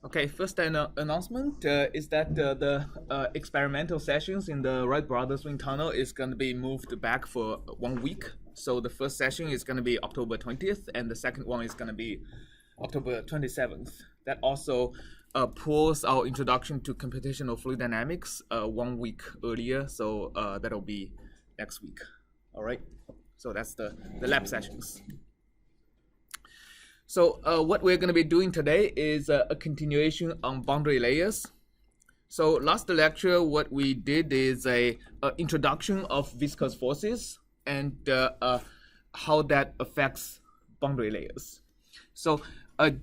Okay, first announcement is that the experimental sessions in the Wright Brothers wind tunnel is going to be moved back for 1 week. So the first session is going to be October 20th, and the second one is going to be October 27th. That also pulls our introduction to computational fluid dynamics 1 week earlier. So that'll be next week. All right. So that's the lab sessions. So what we're going to be doing today is a continuation on boundary layers. So last lecture, what we did is a introduction of viscous forces and how that affects boundary layers. So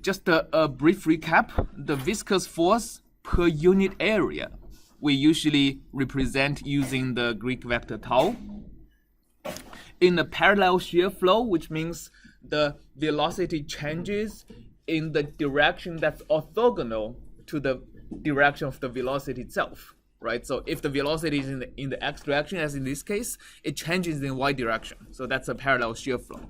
just a brief recap, the viscous force per unit area, we usually represent using the Greek vector tau. In a parallel shear flow, which means the velocity changes in the direction that's orthogonal to the direction of the velocity itself, right? So if the velocity is in the x direction, as in this case, it changes in y direction. So that's a parallel shear flow.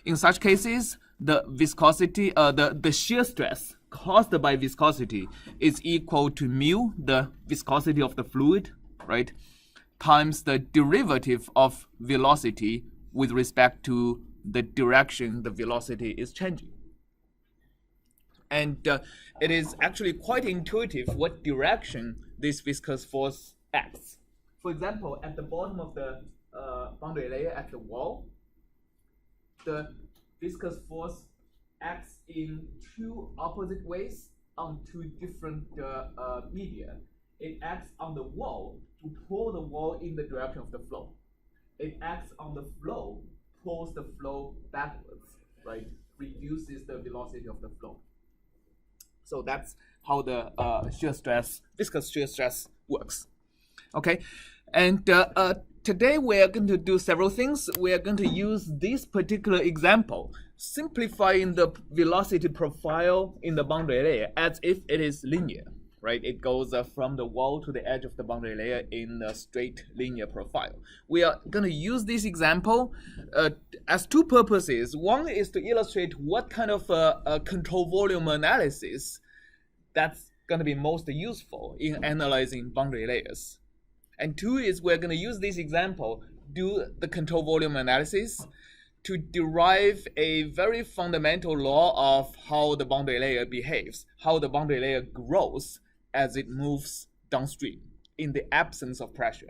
In such cases, the viscosity, the shear stress caused by viscosity is equal to mu, the viscosity of the fluid, right, times the derivative of velocity with respect to the direction the velocity is changing. And it is actually quite intuitive what direction this viscous force acts. For example, at the bottom of the boundary layer at the wall, the viscous force acts in two opposite ways on two different media. It acts on the wall to pull the wall in the direction of the flow. It acts on the flow, pulls the flow backwards, right? Reduces the velocity of the flow. So that's how the viscous shear stress works. Okay, and today we are going to do several things. We are going to use this particular example, simplifying the velocity profile in the boundary layer as if it is linear. Right, it goes from the wall to the edge of the boundary layer in a straight linear profile. We are going to use this example as two purposes. One is to illustrate what kind of control volume analysis that's going to be most useful in analyzing boundary layers. And two is we're going to use this example, do the control volume analysis to derive a very fundamental law of how the boundary layer behaves, how the boundary layer grows as it moves downstream in the absence of pressure,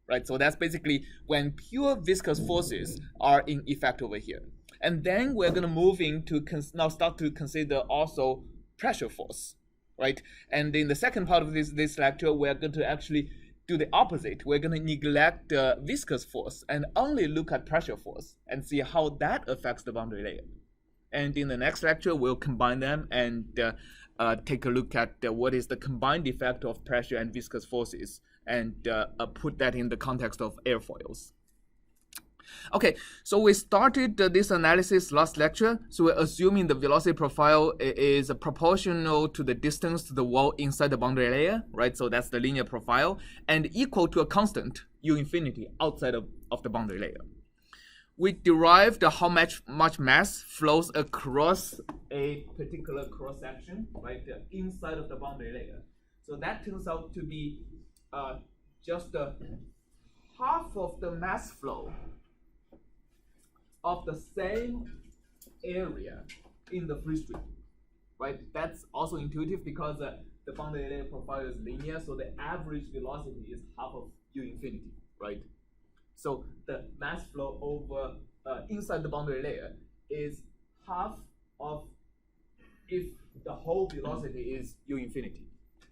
right? So that's basically when pure viscous forces are in effect over here. And then we're going to move into now start to consider also pressure force, right? And in the second part of this lecture, we're going to actually do the opposite. We're going to neglect viscous force and only look at pressure force and see how that affects the boundary layer. And in the next lecture, we'll combine them and take a look at what is the combined effect of pressure and viscous forces and put that in the context of airfoils. Okay, so we started this analysis last lecture. So we're assuming the velocity profile is proportional to the distance to the wall inside the boundary layer, right? So that's the linear profile, and equal to a constant, U infinity, outside of the boundary layer. We derived how much mass flows across a particular cross-section, right, inside of the boundary layer. So that turns out to be just half of the mass flow of the same area in the free stream, right? That's also intuitive because the boundary layer profile is linear, so the average velocity is half of U infinity, right? So the mass flow over inside the boundary layer is half of if the whole velocity is U infinity.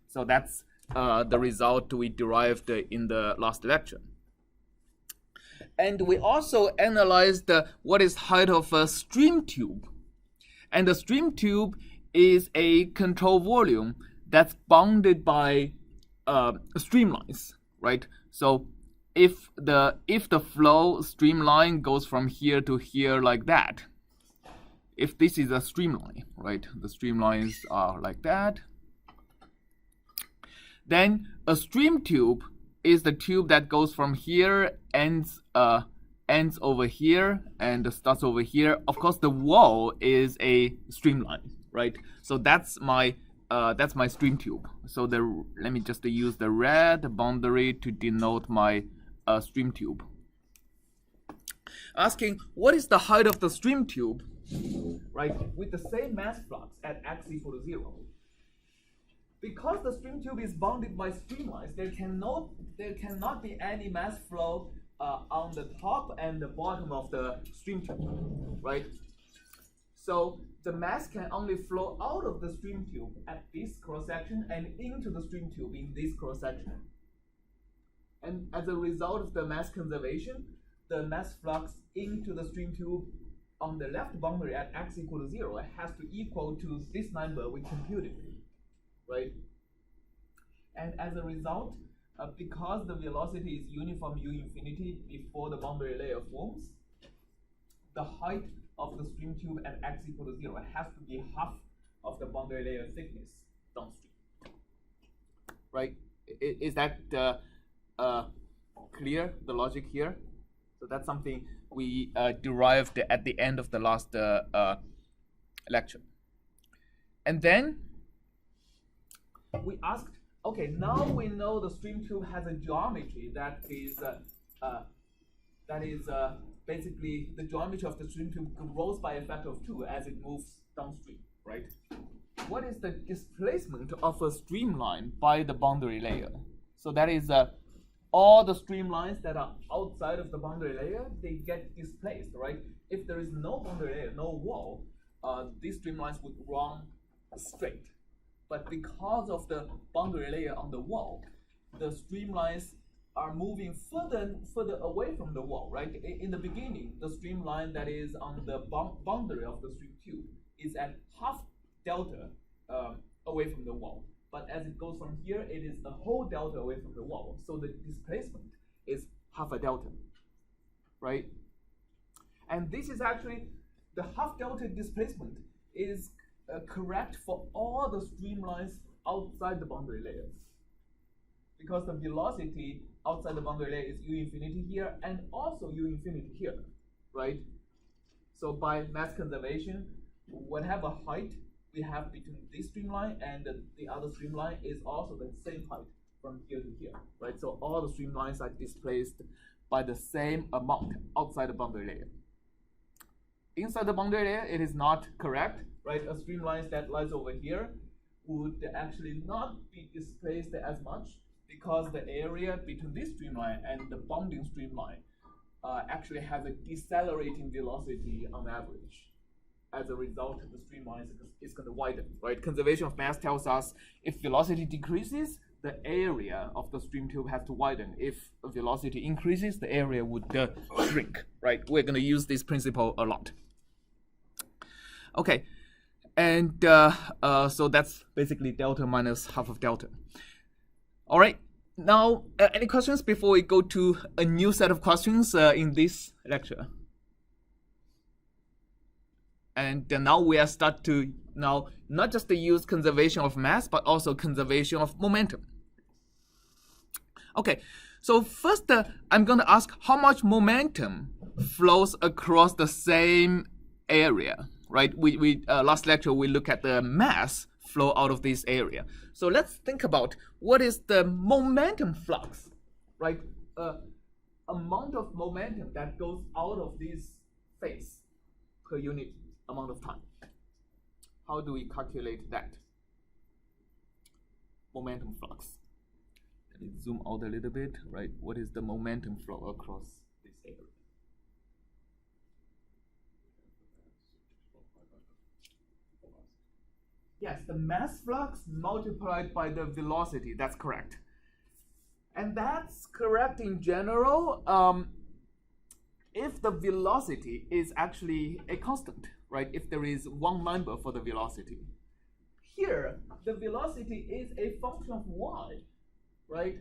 So that's the result we derived in the last lecture. And we also analyzed what is height of a stream tube. And the stream tube is a control volume that's bounded by streamlines, right? So if the flow streamline goes from here to here like that, if this is a streamline, right? The streamlines are like that. Then a stream tube is the tube that goes from here, ends over here, and starts over here. Of course, the wall is a streamline, right? So that's my that's my stream tube. So let me just use the red boundary to denote my stream tube. Asking what is the height of the stream tube, right, with the same mass flux at x equal to 0. Because the stream tube is bounded by streamlines, there cannot be any mass flow on the top and the bottom of the stream tube, right? So the mass can only flow out of the stream tube at this cross section and into the stream tube in this cross section. And as a result of the mass conservation, the mass flux into the stream tube on the left boundary at x equal to 0 has to equal to this number we computed, right? And as a result, because the velocity is uniform u infinity before the boundary layer forms, the height of the stream tube at x equal to 0 has to be half of the boundary layer thickness downstream, right? Is that clear, the logic here? So that's something we derived at the end of the last lecture. And then we asked, okay, now we know the stream tube has a geometry that is basically the geometry of the stream tube grows by a factor of 2 as it moves downstream, right? What is the displacement of a streamline by the boundary layer? So that is all the streamlines that are outside of the boundary layer, they get displaced, right? If there is no boundary layer, no wall, these streamlines would run straight. But because of the boundary layer on the wall, the streamlines are moving further away from the wall, right? In the beginning, the streamline that is on the boundary of the stream tube is at half delta away from the wall. But as it goes from here, it is a whole delta away from the wall. So the displacement is half a delta, right? And this is actually, the half delta displacement is correct for all the streamlines outside the boundary layers. Because the velocity outside the boundary layer is u infinity here and also u infinity here, right? So by mass conservation, whatever height we have between this streamline and the other streamline is also the same height from here to here, right? So all the streamlines are displaced by the same amount outside the boundary layer. Inside the boundary layer, it is not correct, right? A streamline that lies over here would actually not be displaced as much because the area between this streamline and the bounding streamline actually has a decelerating velocity on average. As a result, the streamline is going to widen, right? Conservation of mass tells us if velocity decreases, the area of the stream tube has to widen. If velocity increases, the area would shrink, right? We're going to use this principle a lot. Okay, and so that's basically delta minus half of delta. All right, now any questions before we go to a new set of questions in this lecture? And now we are start to now not just to use conservation of mass, but also conservation of momentum. Okay, so first I'm going to ask how much momentum flows across the same area, right? We last lecture we looked at the mass flow out of this area. So let's think about what is the momentum flux, right? Amount of momentum that goes out of this phase per unit amount of time. How do we calculate that? Momentum flux. Let me zoom out a little bit, right? What is the momentum flow across this area? Yes, the mass flux multiplied by the velocity, that's correct. And that's correct in general if the velocity is actually a constant, right? If there is one number for the velocity. Here, the velocity is a function of y, right?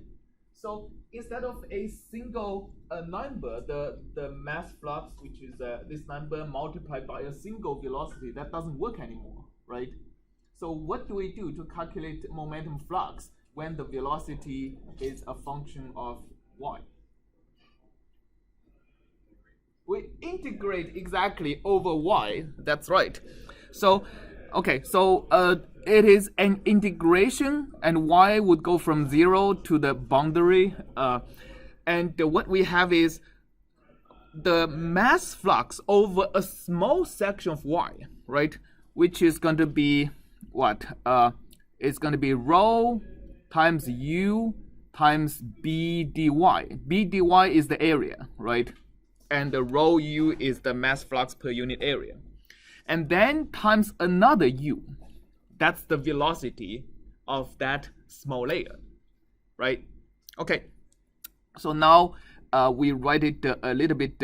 So instead of a single number, the mass flux, which is this number multiplied by a single velocity, that doesn't work anymore, right? So what do we do to calculate momentum flux when the velocity is a function of y? We integrate exactly over y. That's right. So, okay. So it is an integration, and y would go from 0 to the boundary. And what we have is the mass flux over a small section of y, right? Which is going to be what? It's going to be rho times u times b dy. B dy is the area, right? And the rho u is the mass flux per unit area. And then times another u. That's the velocity of that small layer, right? Okay, so now we write it a little bit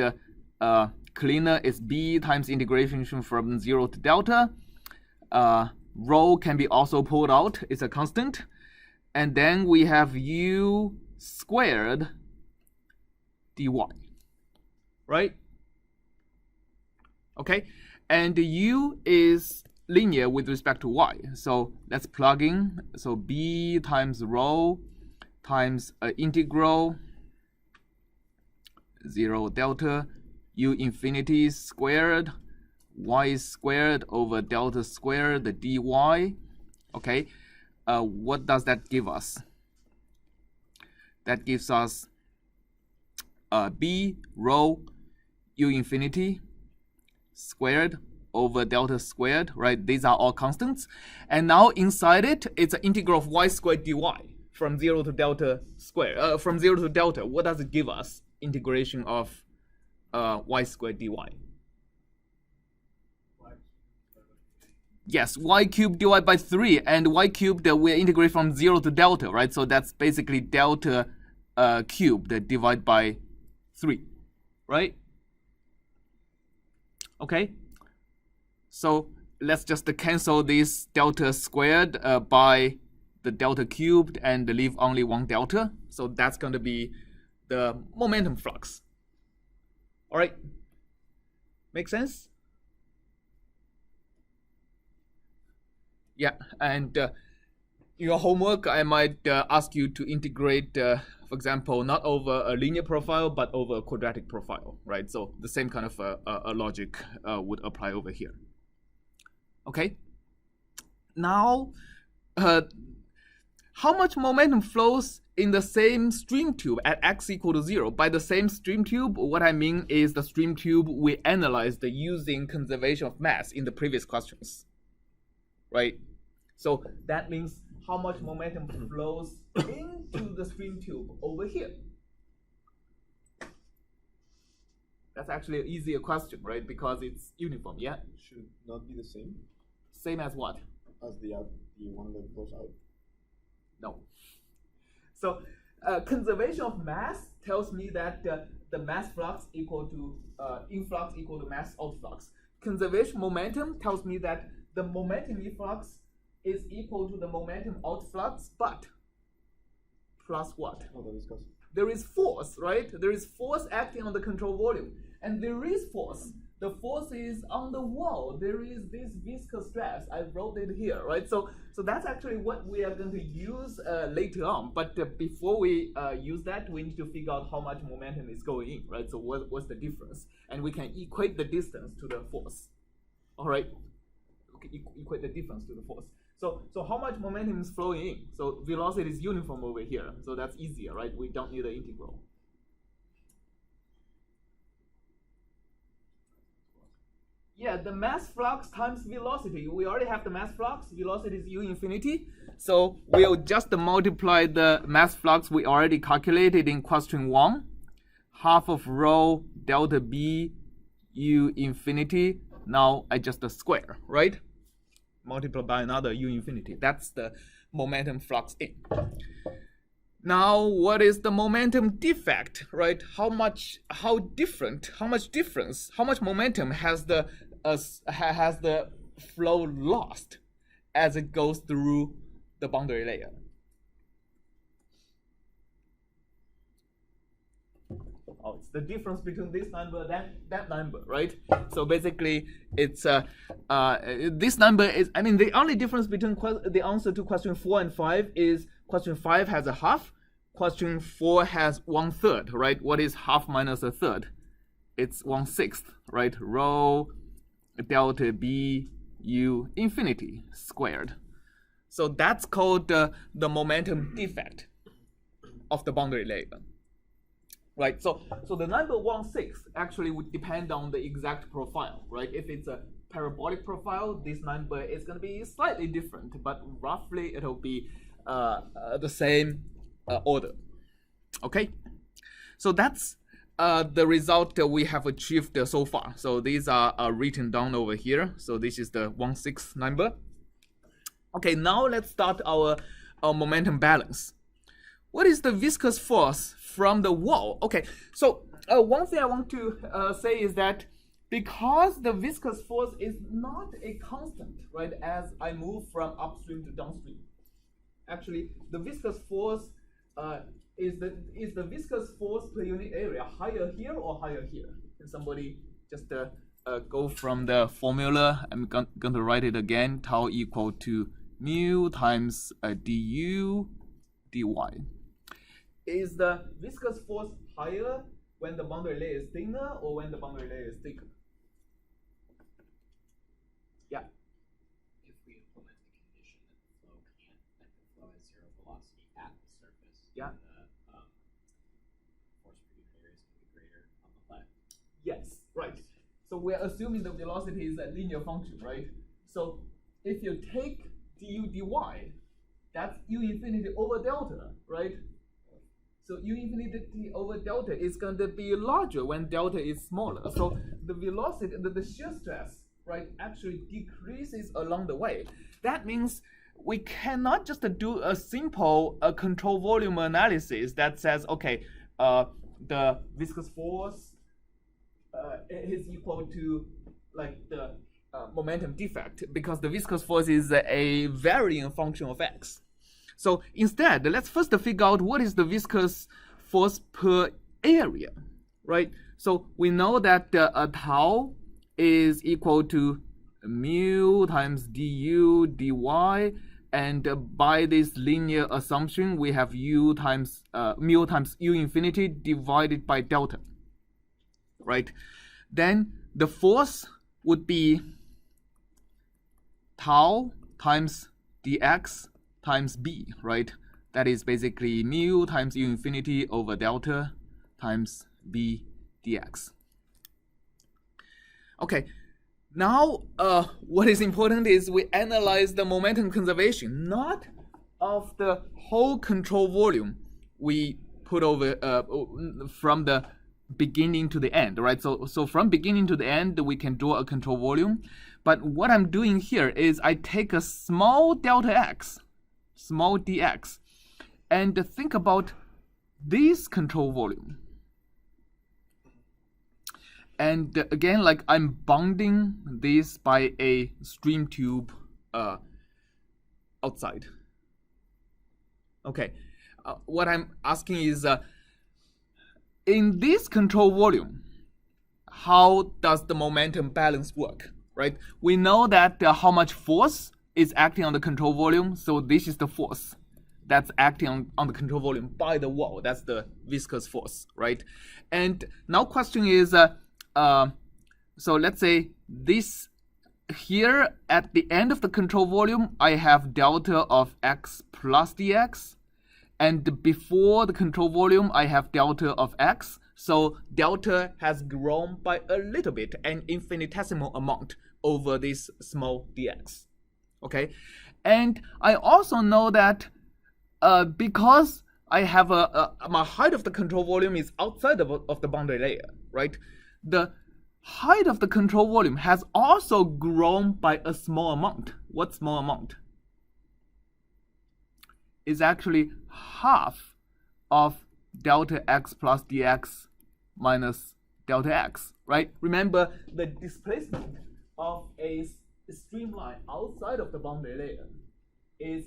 cleaner. It's b times integration from 0 to delta. Rho can be also pulled out. It's a constant. And then we have u squared dy, right? Okay, and u is linear with respect to y. So let's plug in. So b times rho times integral 0 delta u infinity squared y squared over delta squared the dy. Okay, what does that give us? That gives us b rho u infinity squared over delta squared, right? These are all constants. And now inside it, it's an integral of y squared dy from 0 to delta squared. From 0 to delta, what does it give us? Integration of y squared dy. Yes, y cubed dy by 3, and y cubed we integrate from 0 to delta, right? So that's basically delta cubed divided by 3, right? Okay, so let's just cancel this delta squared by the delta cubed and leave only one delta. So that's going to be the momentum flux. All right, make sense? Yeah, and your homework, I might ask you to integrate, for example, not over a linear profile, but over a quadratic profile, right? So the same kind of a logic would apply over here. Okay, now how much momentum flows in the same stream tube at x equal to 0? By the same stream tube, what I mean is the stream tube we analyzed using conservation of mass in the previous questions, right? So that means how much momentum flows into the stream tube over here. That's actually an easier question, right? Because it's uniform, yeah? Should not be the same? Same as what? As the one that goes out? No. So conservation of mass tells me that the mass flux equal to influx equal to mass outflux. Conservation momentum tells me that the momentum efflux is equal to the momentum outflux, but plus what? Oh, the viscosity. There is force, right? There is force acting on the control volume. And there is force. The force is on the wall. There is this viscous stress. I wrote it here, right? So that's actually what we are going to use later on. But before we use that, we need to figure out how much momentum is going in, right? So what's the difference? And we can equate the distance to the force. All right? Okay, equate the difference to the force. So how much momentum is flowing in? So velocity is uniform over here. So that's easier, right? We don't need an integral. Yeah, the mass flux times velocity. We already have the mass flux. Velocity is u infinity. So we'll just multiply the mass flux we already calculated in question 1. Half of rho delta b u infinity. Now I just square, right? Multiply by another u infinity. That's the momentum flux in. Now, what is the momentum defect, right? How much momentum has the flow lost as it goes through the boundary layer? Oh, it's the difference between this number and that number, right? So basically, it's this number is, I mean, the only difference between the answer to question 4 and 5 is question 5 has a half, question 4 has 1/3, right? What is half minus a third? It's 1/6, right? Rho delta b u infinity squared. So that's called the momentum defect of the boundary layer. Right, so the number 1/6 actually would depend on the exact profile, right? If it's a parabolic profile, this number is going to be slightly different, but roughly it'll be the same order. Okay, so that's the result that we have achieved so far. So these are written down over here. So this is the 1/6 number. Okay, now let's start our momentum balance. What is the viscous force from the wall? Okay, so one thing I want to say is that because the viscous force is not a constant, right, as I move from upstream to downstream, actually the viscous force is the viscous force per unit area higher here or higher here? Can somebody just go from the formula? I'm going to write it again. Tau equal to mu times du dy. Is the viscous force higher when the boundary layer is thinner or when the boundary layer is thicker? Yeah. If we implement the condition that the flow has zero velocity at the surface, yeah, the force per unit area is going to be greater on the left. Yes, right. So we're assuming the velocity is a linear function, right? So if you take du dy, that's u infinity over delta, right? So u infinity over delta is going to be larger when delta is smaller. So the velocity, the shear stress, right, actually decreases along the way. That means we cannot just do a simple control volume analysis that says, okay, the viscous force is equal to like the momentum defect, because the viscous force is a varying function of x. So instead, let's first figure out what is the viscous force per area, right? So we know that tau is equal to mu times du dy, and by this linear assumption, we have mu times u infinity divided by delta, right? Then the force would be tau times dx times b, right? That is basically mu times u infinity over delta times b dx. Okay, now what is important is we analyze the momentum conservation, not of the whole control volume we put over from the beginning to the end, right? So from beginning to the end, we can draw a control volume. But what I'm doing here is I take a small delta x, small dx, and think about this control volume. And again, like I'm bounding this by a stream tube outside. Okay, what I'm asking is, in this control volume, how does the momentum balance work, right? We know that how much force is acting on the control volume, so this is the force that's acting on the control volume by the wall. That's the viscous force, right? And now question is, so let's say this here at the end of the control volume, I have delta of x plus dx, and before the control volume, I have delta of x. So delta has grown by a little bit, an infinitesimal amount over this small dx. Okay, and I also know that because I have my height of the control volume is outside of the boundary layer, right? The height of the control volume has also grown by a small amount. What small amount? Is actually half of delta x plus dx minus delta x, right? Remember, the displacement of a streamline outside of the boundary layer is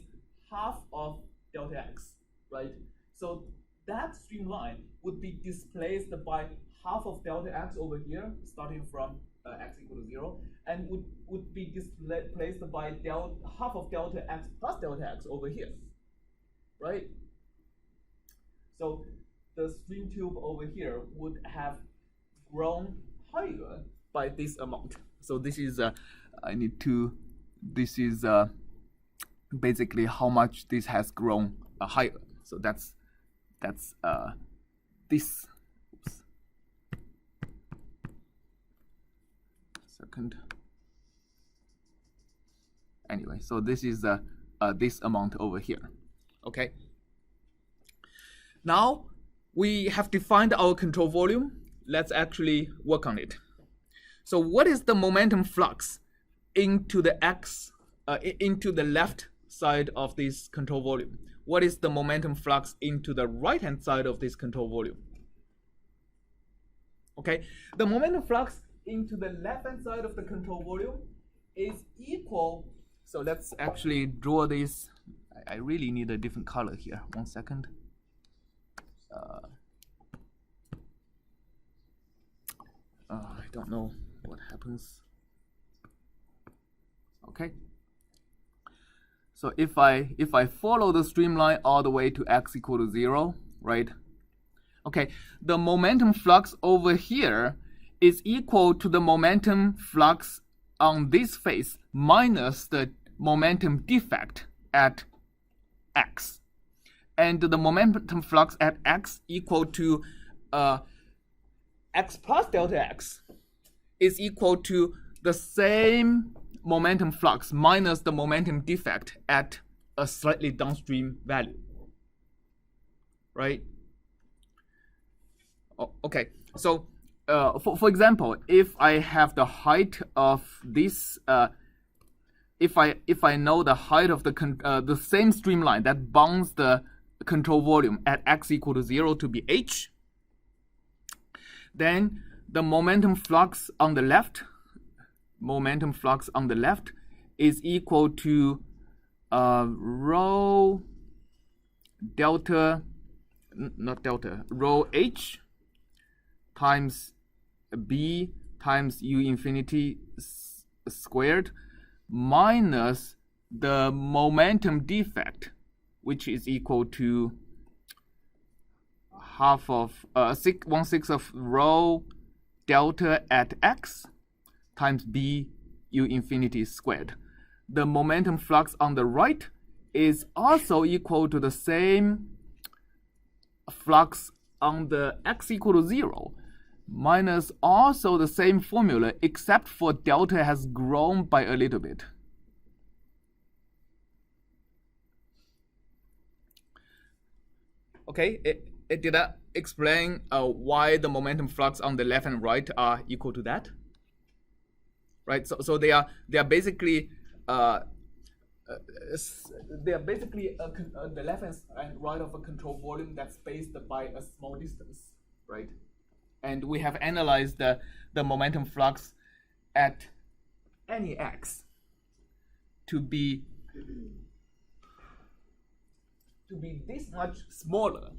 half of delta x, right? So that streamline would be displaced by half of delta x over here, starting from x equal to 0, and would be displaced by half of delta x plus delta x over here, right? So the stream tube over here would have grown higher by this amount. So this is this is basically how much this has grown higher. So that's this. Oops. Second. Anyway, so this is this amount over here. Okay. Now we have defined our control volume. Let's actually work on it. So what is the momentum flux into the into the left side of this control volume? What is the momentum flux into the right-hand side of this control volume? Okay, the momentum flux into the left-hand side of the control volume is equal. So let's actually draw this. I really need a different color here. 1 second. I don't know what happens. Okay. So if I follow the streamline all the way to x equal to 0, right? Okay, the momentum flux over here is equal to the momentum flux on this face minus the momentum defect at x. And the momentum flux at x equal to x plus delta x is equal to the same momentum flux minus the momentum defect at a slightly downstream value, right? Oh, okay, so for example, if I have the height of this, if I know the height of the same streamline that bounds the control volume at x equal to 0 to be h, then the momentum flux on the left is equal to rho h times b times u infinity squared minus the momentum defect, which is equal to half of 1/6 of rho delta at x times b u infinity squared. The momentum flux on the right is also equal to the same flux on the x equal to 0 minus also the same formula, except for delta has grown by a little bit. Okay, did I explain why the momentum flux on the left and right are equal to that? Right, so they are basically the left and right of a control volume that's spaced by a small distance, right? And we have analyzed the momentum flux at any x to be this much smaller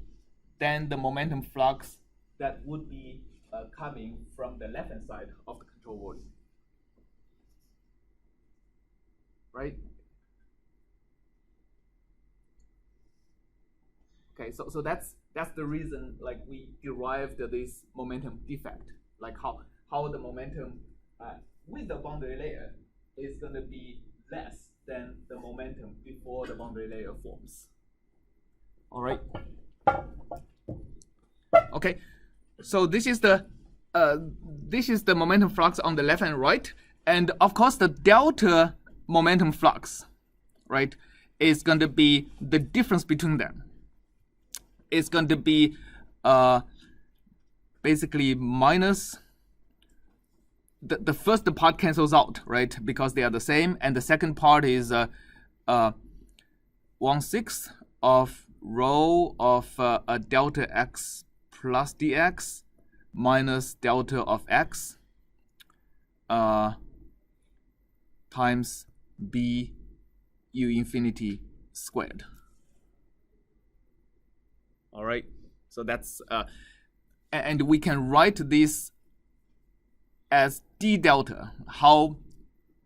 than the momentum flux that would be coming from the left-hand side of the control volume, right? Okay, so that's the reason, like, we derived this momentum defect, like how the momentum with the boundary layer is going to be less than the momentum before the boundary layer forms. All right. Okay, so this is the momentum flux on the left and right, and of course the delta momentum flux, right, is going to be the difference between them. It's going to be basically minus the first part cancels out, right, because they are the same, and the second part is 1/6 of rho of a delta x plus dx minus delta of x times b u infinity squared. All right, so that's and we can write this as d delta, how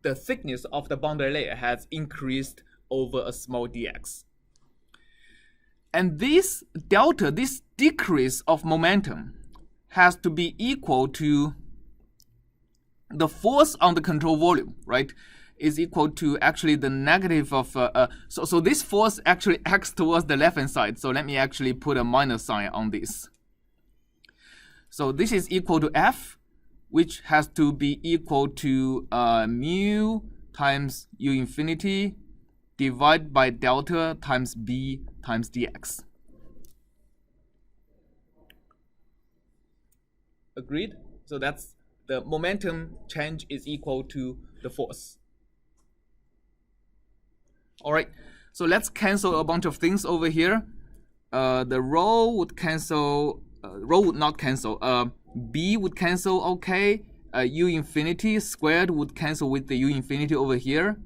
the thickness of the boundary layer has increased over a small dx. And this delta, this decrease of momentum, has to be equal to the force on the control volume, right? is equal to actually the negative of, so this force actually acts towards the left-hand side. So let me actually put a minus sign on this. So this is equal to F, which has to be equal to mu times U infinity divided by delta times B times dx. Agreed? So that's the momentum change is equal to the force. All right, so let's cancel a bunch of things over here. The rho would cancel, rho would not cancel. B would cancel, okay. U infinity squared would cancel with the U infinity over here.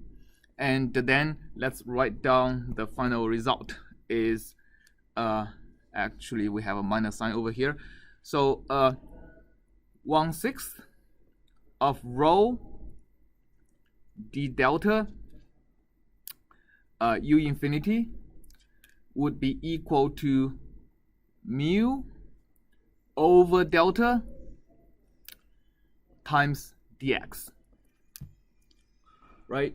And then let's write down the final result is, actually we have a minus sign over here. So 1/6 of rho d delta U infinity would be equal to mu over delta times dx, right?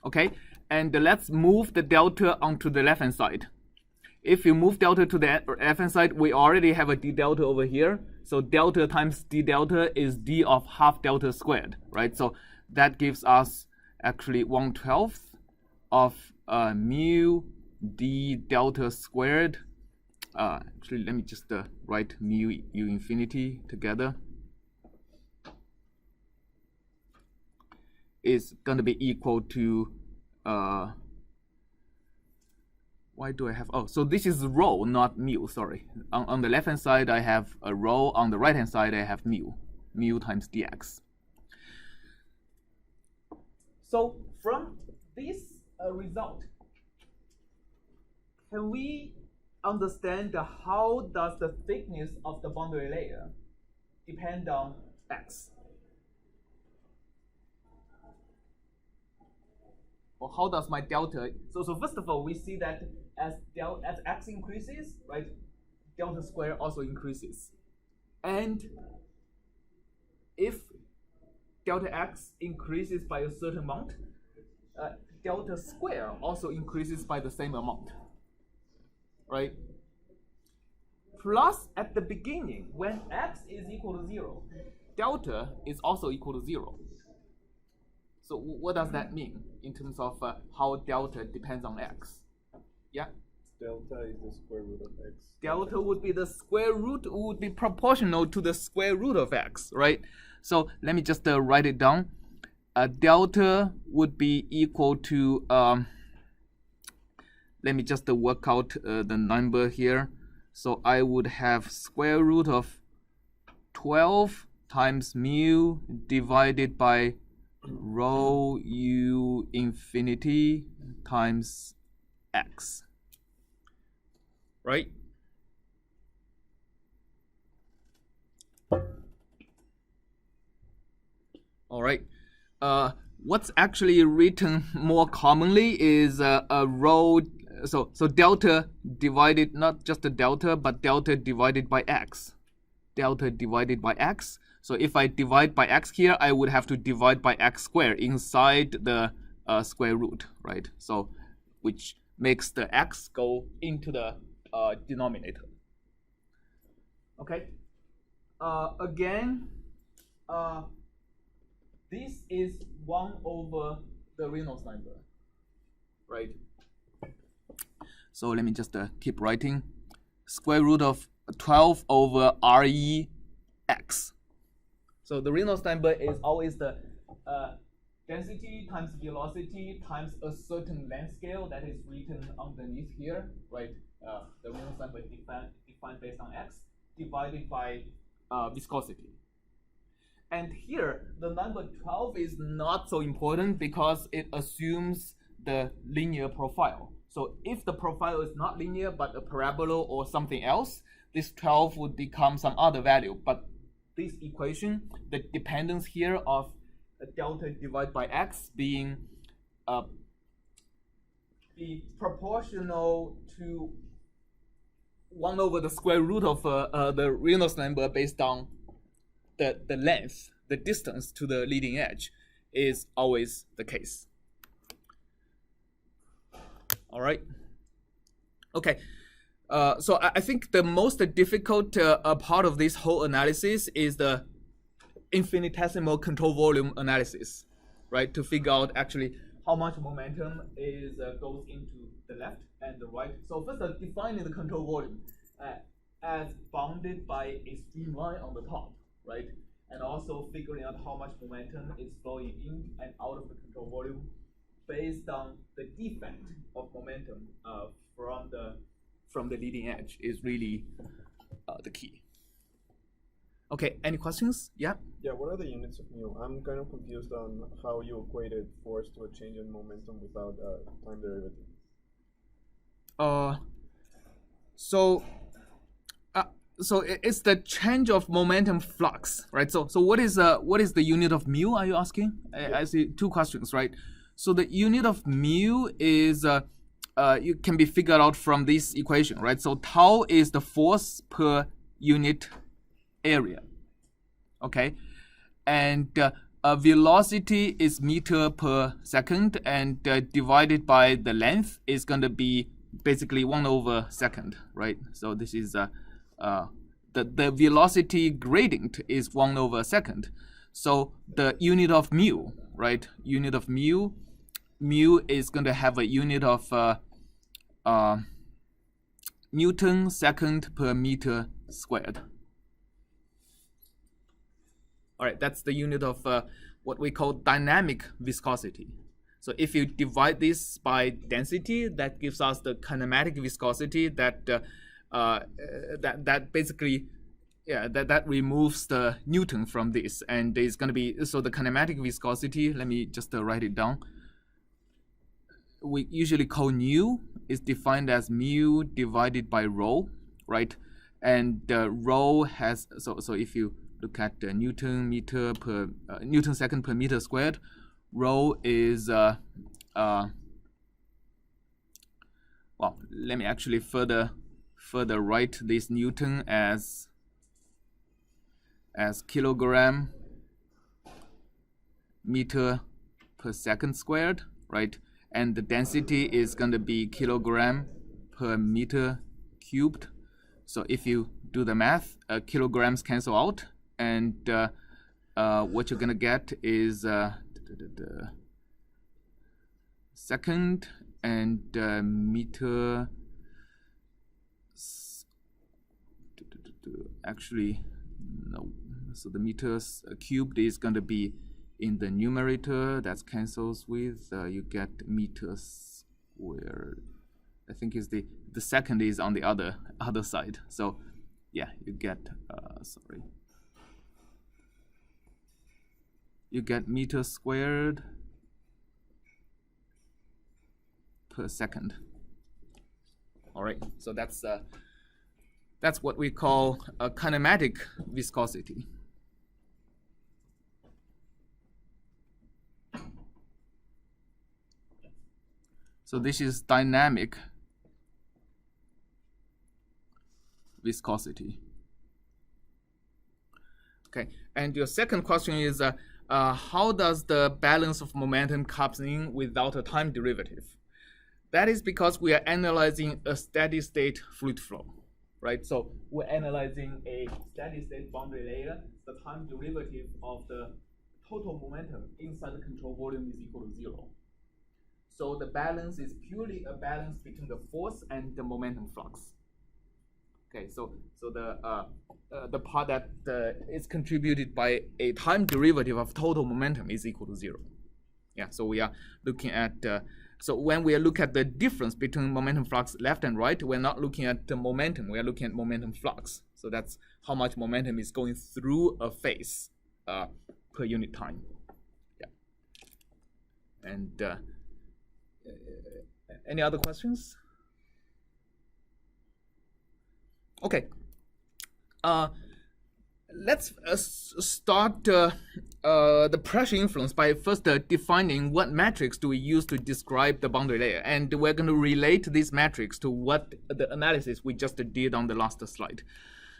Okay, and let's move the delta onto the left-hand side. If you move delta to the left-hand side, we already have a d delta over here. So delta times d delta is d of half delta squared, right? So that gives us actually 1/12 of mu d delta squared. Actually, let me just write mu U infinity together. Is going to be equal to, why do I have, oh, so this is rho, not mu, sorry. On the left-hand side, I have a rho. On the right-hand side, I have mu times dx. So from this result, can we understand how does the thickness of the boundary layer depend on x? Or how does my delta, so first of all, we see that as x increases, right, delta square also increases. And if delta x increases by a certain amount, delta square also increases by the same amount, right? Plus, at the beginning, when x is equal to 0, delta is also equal to 0. So what does that mean in terms of how delta depends on x? Yeah? Delta is the square root of x. Delta would be the square root, would be proportional to the square root of x, right? So let me just write it down. Delta would be equal to, let me just work out the number here. So I would have square root of 12 times mu divided by rho U infinity times x, right? All right. What's actually written more commonly is a rho. So delta divided, not just the delta, but delta divided by x. Delta divided by x. So if I divide by x here, I would have to divide by x squared inside the square root, right? So which makes the x go into the denominator. Okay. Again, this is 1 over the Reynolds number, right? So let me just keep writing. Square root of 12 over REX. So the Reynolds number is always the density times velocity times a certain length scale that is written underneath here, right? The Reynolds number defined based on x divided by viscosity. And here, the number 12 is not so important because it assumes the linear profile. So if the profile is not linear but a parabola or something else, this 12 would become some other value. But this equation, the dependence here of delta divided by x being be proportional to 1 over the square root of the Reynolds number based on the length, the distance to the leading edge. is always the case. All right. Okay. So I think the most difficult part of this whole analysis is the infinitesimal control volume analysis, right? To figure out actually how much momentum is goes into the left and the right. So first, defining the control volume as bounded by a streamline on the top, right? And also figuring out how much momentum is flowing in and out of the control volume based on the defect of momentum from the leading edge is really the key. Okay, any questions? Yeah? Yeah, what are the units of mu? I'm kind of confused on how you equated force to a change in momentum without time derivative. So it's the change of momentum flux, right? So what is the unit of mu? Are you asking? I see two questions, right? So the unit of mu is you can be figured out from this equation, right? So tau is the force per unit area, okay? And velocity is meter per second, and divided by the length is going to be basically 1/2, right? So this is the velocity gradient is 1/2. So the unit of mu, right? Unit of mu is going to have a unit of Newton second per meter squared. All right, that's the unit of what we call dynamic viscosity. So if you divide this by density, that gives us the kinematic viscosity that that basically, that removes the Newton from this, and it's going to be, so the kinematic viscosity, let me just write it down. We usually call nu is defined as mu divided by rho, right? And rho has, so if you look at Newton second per meter squared, rho is well, let me actually further write this Newton as kilogram meter per second squared, right? And the density is going to be kilogram per meter cubed. So if you do the math, kilograms cancel out, and what you're going to get is second and meter. Actually, no. So the meters cubed is going to be in the numerator. That cancels with you get meters squared. I think is the second is on the other side. So yeah, you get you get meters squared per second. All right, so that's what we call a kinematic viscosity. So this is dynamic viscosity. Okay, and your second question is how does the balance of momentum comes in without a time derivative? That is because we are analyzing a steady state fluid flow, right? So we're analyzing a steady state boundary layer. The time derivative of the total momentum inside the control volume is equal to 0. So the balance is purely a balance between the force and the momentum flux. Okay, so the part that is contributed by a time derivative of total momentum is equal to 0. Yeah, so we are looking at so when we look at the difference between momentum flux left and right, we're not looking at the momentum, we are looking at momentum flux. So that's how much momentum is going through a phase per unit time. Yeah. And any other questions? Okay. Let's start the pressure influence by first defining what metrics do we use to describe the boundary layer, and we're going to relate these metrics to what the analysis we just did on the last slide.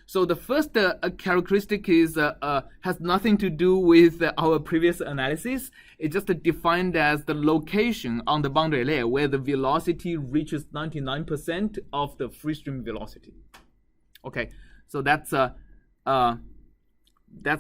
So the first characteristic is has nothing to do with our previous analysis. It's just defined as the location on the boundary layer where the velocity reaches 99% of the free stream velocity. Okay, so that's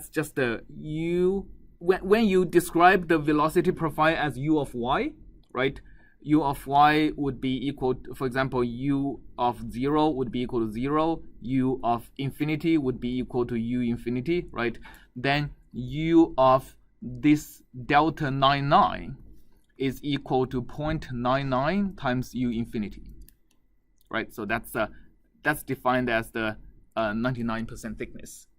just the u. When you describe the velocity profile as u of y, right? U of y would be equal to, for example, u of 0 would be equal to 0, u of infinity would be equal to u infinity, right? Then u of this delta 99 is equal to 0.99 times u infinity, right? So that's defined as the 99% thickness.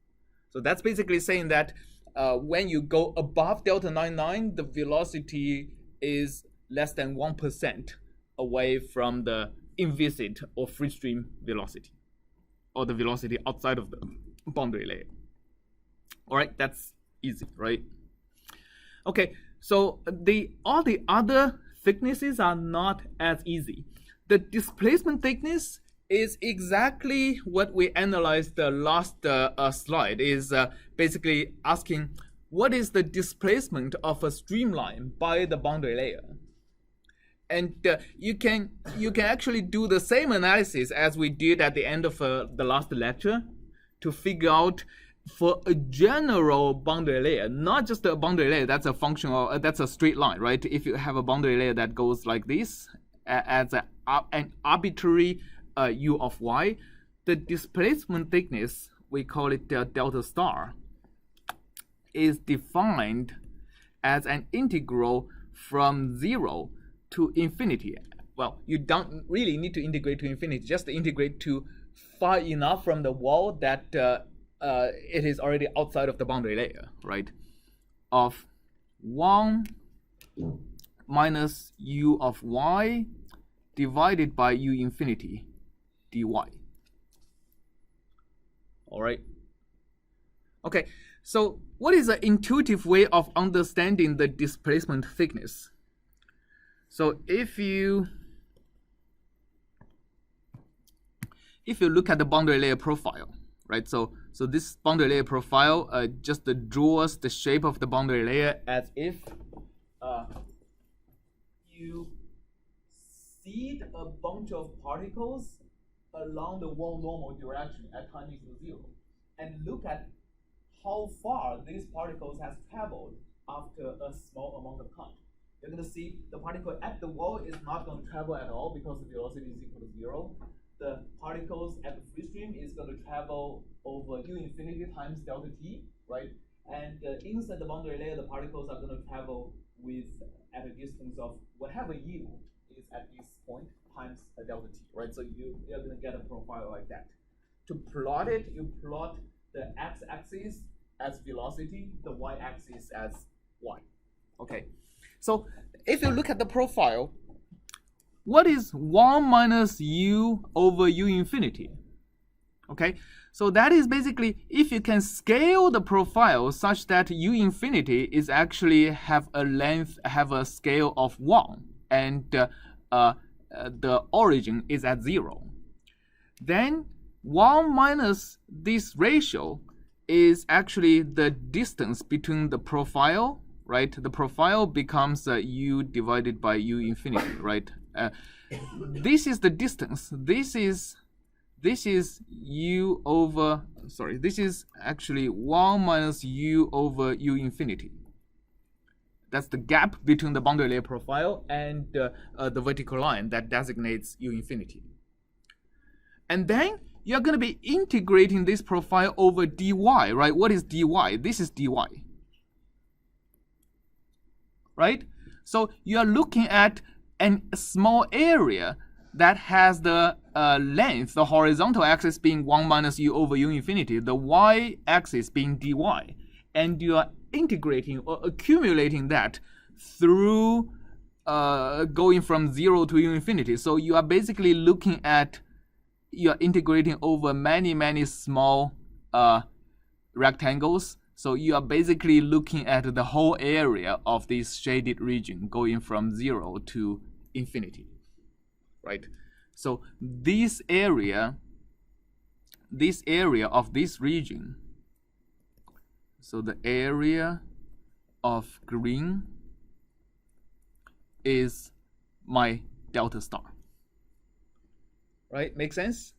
So that's basically saying that when you go above delta 99, the velocity is less than 1% away from the inviscid or free stream velocity, or the velocity outside of the boundary layer. All right, that's easy, right? Okay, so all the other thicknesses are not as easy. The displacement thickness is exactly what we analyzed the last slide, is basically asking what is the displacement of a streamline by the boundary layer. And you can actually do the same analysis as we did at the end of the last lecture to figure out for a general boundary layer, not just a boundary layer that's a function of, that's a straight line, right? If you have a boundary layer that goes like this as an arbitrary u of y, the displacement thickness, we call it delta star, is defined as an integral from 0 to infinity. Well, you don't really need to integrate to infinity, just integrate to far enough from the wall that it is already outside of the boundary layer, right? Of 1 minus u of y divided by u infinity dy. All right. Okay, so what is an intuitive way of understanding the displacement thickness? So if you look at the boundary layer profile, right? So this boundary layer profile just draws the shape of the boundary layer as if you seed a bunch of particles along the wall normal direction at time equals 0, and look at how far these particles has traveled after a small amount of time. You're going to see the particle at the wall is not going to travel at all because the velocity is equal to 0. The particles at the free stream is going to travel over u infinity times delta t, right? And inside the boundary layer, the particles are going to travel with at a distance of whatever u is at this point times a delta t, right? So you're going to get a profile like that. To plot it, you plot the x-axis as velocity, the y-axis as y. Okay. So if you look at the profile, what is 1 minus u over u infinity? Okay, so that is basically if you can scale the profile such that u infinity is actually have a scale of 1, and the origin is at 0. Then 1 minus this ratio is actually the distance between the profile, right? The profile becomes u divided by u infinity, right? This is the distance. This is u over, sorry, this is actually 1 minus u over u infinity. That's the gap between the boundary layer profile and the vertical line that designates u infinity. And then you're going to be integrating this profile over dy, right? What is dy? This is dy, right? So you're looking at a small area that has the length, the horizontal axis being 1 minus u over u infinity, the y-axis being dy, and you are integrating or accumulating that through going from 0 to u infinity. So you are basically looking at, you are integrating over many small rectangles. So you are basically looking at the whole area of this shaded region going from 0 to infinity, right? So this area this area of this region, so the area of green is my delta star. Right? Make sense?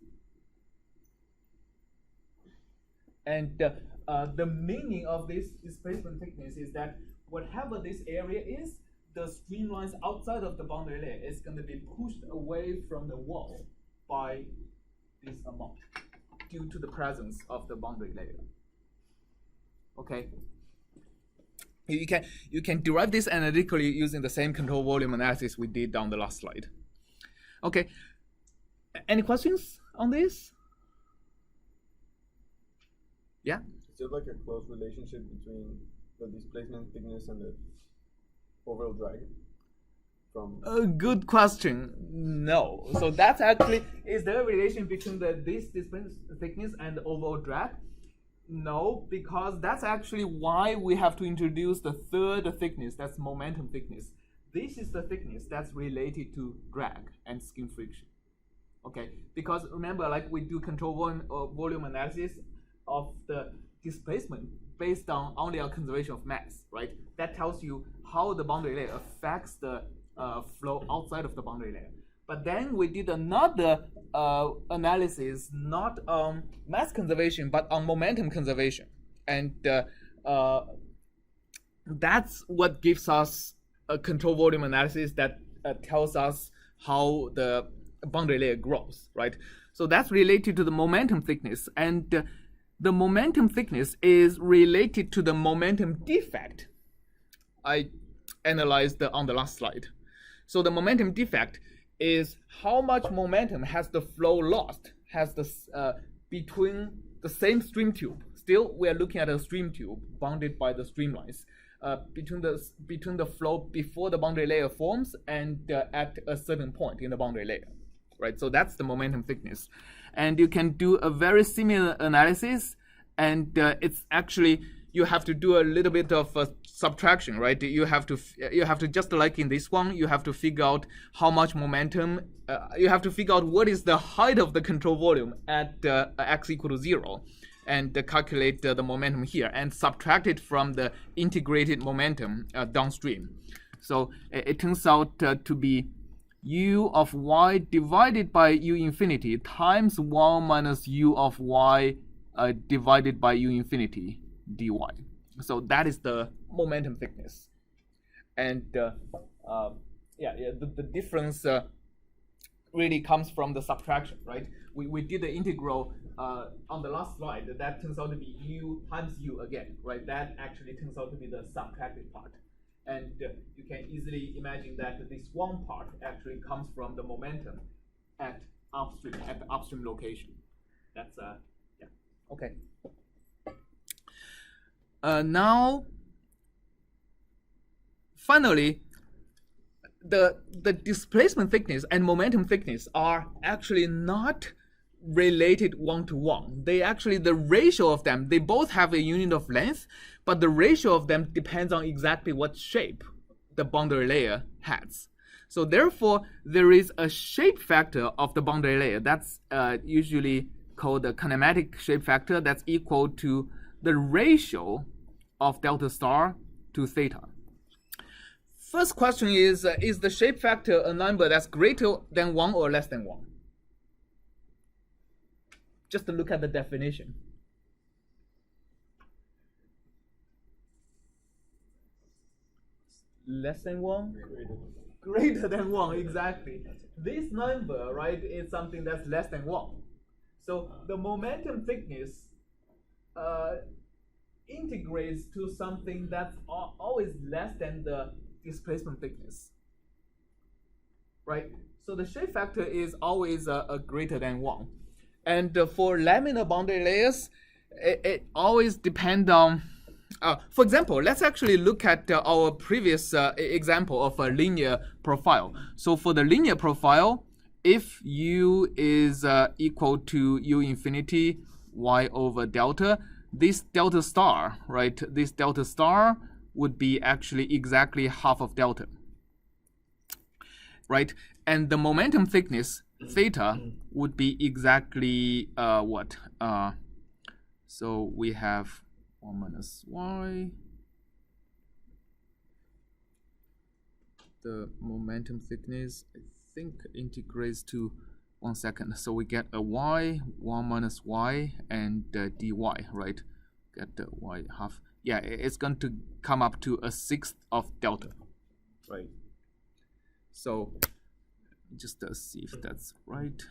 And the meaning of this displacement thickness is that whatever this area is, the streamlines outside of the boundary layer is going to be pushed away from the wall by this amount due to the presence of the boundary layer. Okay? You can derive this analytically using the same control volume analysis we did on the last slide. Okay. Any questions on this? Yeah? Is there like a close relationship between the displacement thickness and the overall drag? Good question. No. So that's actually, is there a relation between this displacement thickness and the overall drag? No, because that's actually why we have to introduce the third thickness, that's momentum thickness. This is the thickness that's related to drag and skin friction. Okay, because remember, like we do control volume analysis of the displacement based on only a conservation of mass, right? That tells you how the boundary layer affects the flow outside of the boundary layer. But then we did another analysis, not on mass conservation, but on momentum conservation. And that's what gives us a control volume analysis that tells us how the boundary layer grows, right? So that's related to the momentum thickness. And the momentum thickness is related to the momentum defect I analyzed on the last slide. So the momentum defect is how much momentum has the flow lost, has the between the same stream tube. Still, we are looking at a stream tube bounded by the streamlines. Between the flow before the boundary layer forms and at a certain point in the boundary layer, right? So that's the momentum thickness, and you can do a very similar analysis, and it's actually you have to do a little bit of subtraction, right? You have to just like in this one, you have to figure out how much momentum. You have to figure out what is the height of the control volume at x equal to 0, and calculate the momentum here and subtract it from the integrated momentum downstream. So it turns out to be u of y divided by u infinity times 1 minus u of y divided by u infinity dy. So that is the momentum thickness. And the difference really comes from the subtraction, right? We did the integral on the last slide. That turns out to be u times u again, right? That actually turns out to be the subtracted part. And you can easily imagine that this one part actually comes from the momentum at the upstream location. That's yeah. Okay. Now, finally, the displacement thickness and momentum thickness are actually not related one-to-one. The ratio of them, they both have a unit of length, but the ratio of them depends on exactly what shape the boundary layer has. So therefore, there is a shape factor of the boundary layer that's usually called the kinematic shape factor that's equal to the ratio of delta star to theta. First question is the shape factor a number that's greater than 1 or less than 1? Just to look at the definition. Less than 1? Greater than 1, exactly. This number, right, is something that's less than 1. So the momentum thickness integrates to something that's always less than the displacement thickness, right? So the shape factor is always a greater than 1. And for laminar boundary layers, it always depends on, for example, let's actually look at our previous example of a linear profile. So for the linear profile, if u is equal to u infinity y over delta, this delta star, right, this delta star would be actually exactly half of delta, right? And the momentum thickness theta would be exactly what? So we have 1 minus y. The momentum thickness, I think, integrates to 1 second. So we get a y, 1 minus y, and dy, right? Get the y half. Yeah, it's going to come up to a sixth of delta, right? So just see if that's right.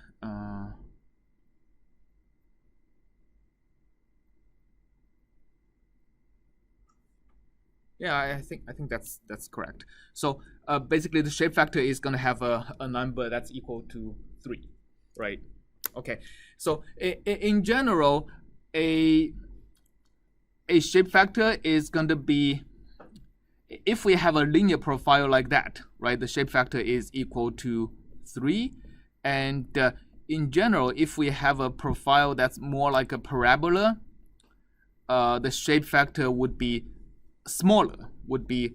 Yeah, I think that's correct. So basically, the shape factor is going to have a number that's equal to 3, right? Okay. So in general, a shape factor is going to be, if we have a linear profile like that, right? The shape factor is equal to 3, and in general, if we have a profile that's more like a parabola, the shape factor would be smaller, would be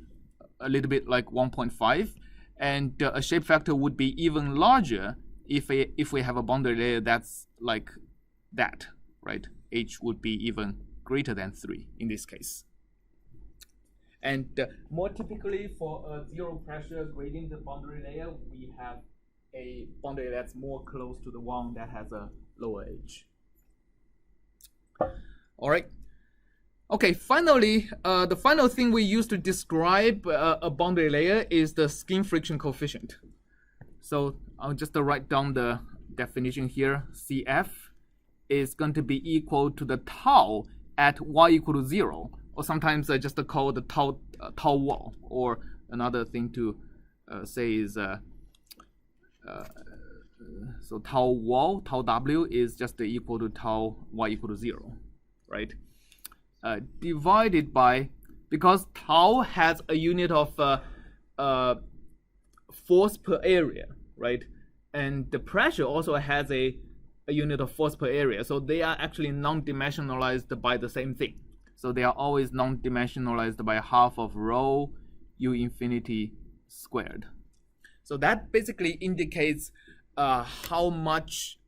a little bit like 1.5, and a shape factor would be even larger if we have a boundary layer that's like that, right? H would be even greater than 3 in this case. And more typically for a zero pressure gradient boundary layer, we have a boundary that's more close to the one that has a lower H. All right. Okay, finally, the final thing we use to describe a boundary layer is the skin friction coefficient. So I'll just write down the definition here. CF is going to be equal to the tau at y equal to 0, or sometimes I just call the tau wall, or another thing to say is so tau wall, tau w is just equal to tau y equal to 0, right? Divided by, because tau has a unit of force per area, right? And the pressure also has a unit of force per area. So they are actually non-dimensionalized by the same thing. So they are always non-dimensionalized by half of rho u infinity squared. So that basically indicates how much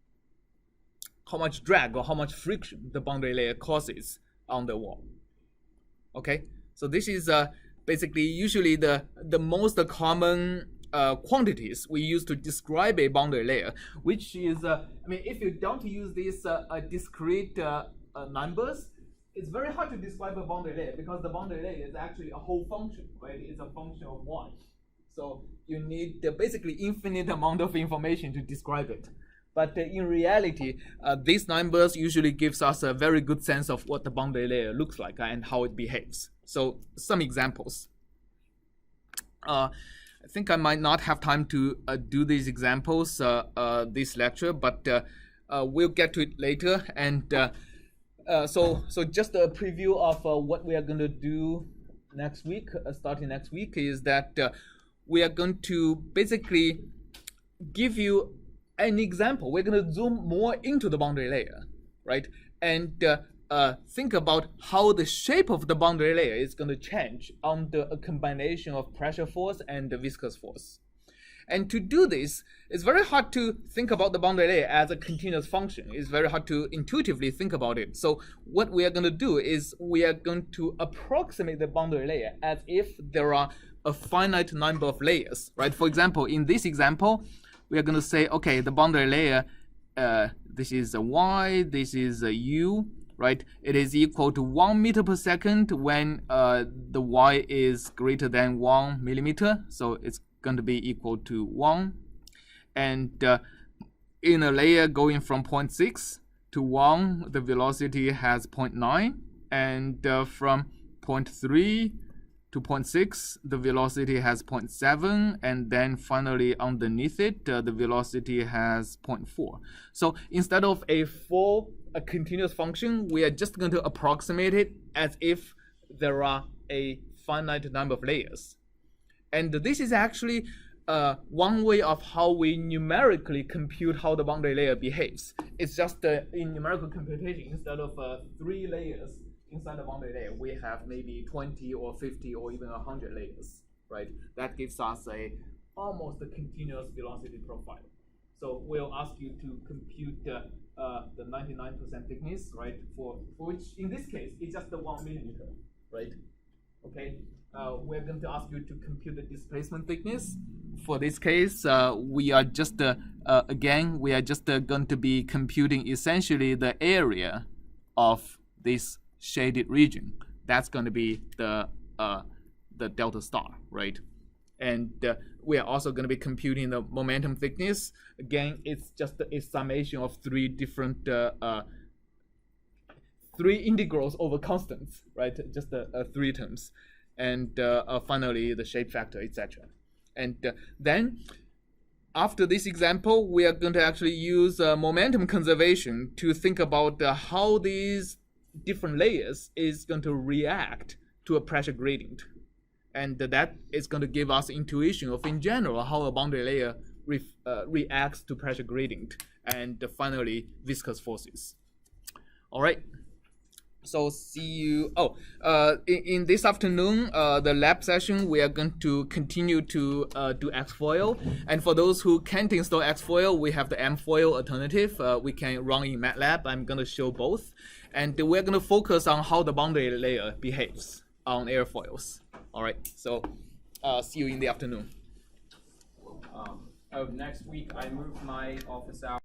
drag or how much friction the boundary layer causes on the wall. Okay, so this is basically usually the most common quantities we use to describe a boundary layer, which is, I mean, if you don't use these discrete numbers, it's very hard to describe a boundary layer because the boundary layer is actually a whole function, right? It's a function of y. So you need basically infinite amount of information to describe it. But in reality, these numbers usually gives us a very good sense of what the boundary layer looks like and how it behaves. So some examples. I think I might not have time to do these examples this lecture, but we'll get to it later. And so just a preview of what we are going to do next week, starting next week, is that we are going to basically give you an example. We're going to zoom more into the boundary layer, right? And think about how the shape of the boundary layer is going to change under a combination of pressure force and the viscous force. And to do this, it's very hard to think about the boundary layer as a continuous function. It's very hard to intuitively think about it. So what we are going to do is we are going to approximate the boundary layer as if there are a finite number of layers, right? For example, in this example, we are going to say, okay, the boundary layer, this is a y, this is a u, right? It is equal to 1 meter per second when the y is greater than 1 millimeter. So it's going to be equal to 1. And in a layer going from 0.6 to 1, the velocity has 0.9. And from 0.3 to 0.6, the velocity has 0.7, and then finally underneath it, the velocity has 0.4. So instead of a continuous function, we are just going to approximate it as if there are a finite number of layers. And this is actually one way of how we numerically compute how the boundary layer behaves. It's just in numerical computation, instead of 3 layers inside the boundary layer, we have maybe 20 or 50 or even 100 layers, right? That gives us almost a continuous velocity profile. So we'll ask you to compute the 99% thickness, right? For which in this case it's just the 1 millimeter, right? Okay. We're going to ask you to compute the displacement thickness. For this case, we are just again going to be computing essentially the area of this shaded region. That's going to be the delta star, right? And we are also going to be computing the momentum thickness. Again, it's just a summation of three different three integrals over constants, right? Just three terms, and finally the shape factor, etc. And then after this example, we are going to actually use momentum conservation to think about how these different layers is going to react to a pressure gradient. And that is going to give us intuition of, in general, how a boundary layer reacts to pressure gradient. And finally, viscous forces. All right. So see you. In this afternoon, the lab session, we are going to continue to do Xfoil. And for those who can't install Xfoil, we have the Mfoil alternative. We can run in MATLAB. I'm going to show both. And we're going to focus on how the boundary layer behaves on airfoils. All right. So see you in the afternoon. Next week, I moved my office out.